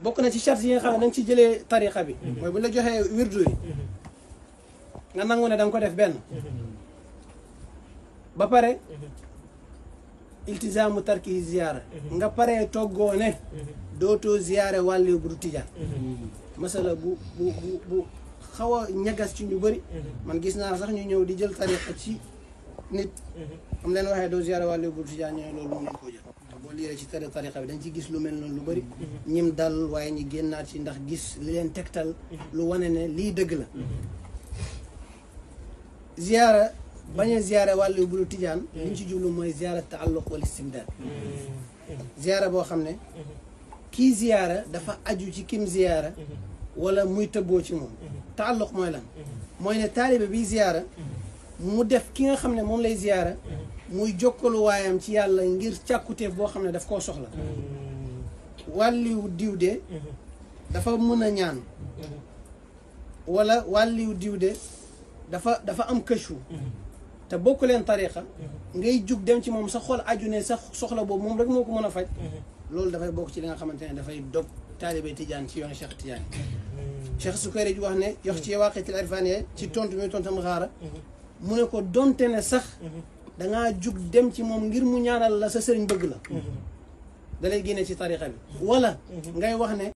bokk na ci charte yi nga xam ne danga ci jëlee tariqa bi mooy bu la joxee wirdu yi nga nangu ne danga ko def benn ba pare iltizaamu tarki ziyaara nga pare toggoo ne dootoo ziyaare wàllu bu du tijaan masala bu xaw a ñagas ci ñu bëri man gis naa sax ñu ñëw di jël tariqa ci nit am leen waxee doo ziyaare wàllu bu du tijaan ñooy loolu mën nañ koo jël boo liiree ci tariqa bi dañ ci gis lu mel noonu lu bëri ñim dal waaye ñi génnaat ci ndax gis li leen tegtal lu wane ne lii dëgg la ziyaara bañ a ziyaare wàllu bu du tijaan liñ ci jublu mooy ziyaara taalluq wal istimdaad ziyaara boo xam ne kii ziyaara dafa aju ci kim ziyaara wala muy tëbboo ci moom taalluq mooy lan mooy ne taalibe bi ziyaara mu def ki nga xam ne moom lay ziyaara muy jokkalu waayam ci yàlla ngir càkkuteef boo xam ne daf koo soxla wàlliwu diw de dafa mën a ñaan wala wàlliwu diw de dafa am këchu te bokku leen tariqa ngay jug dem ci moom sa xol aju ne sa soxla boobu moom rek moo ko mën a faj loolu dafay bokk ci li nga xamante ne dafay dog taalibe tijaan ci yoon Cheikh Tidiane Cheikh Sukayri wax ne yox ci waaqitil irfaniya ci tontu mi tontam xaara mu ne ko donte ne sax dangaa jug dem ci moom ngir mu ñaanal la sa sëriñ bëgg la da lay génne ci tariqa bi wala ngay wax ne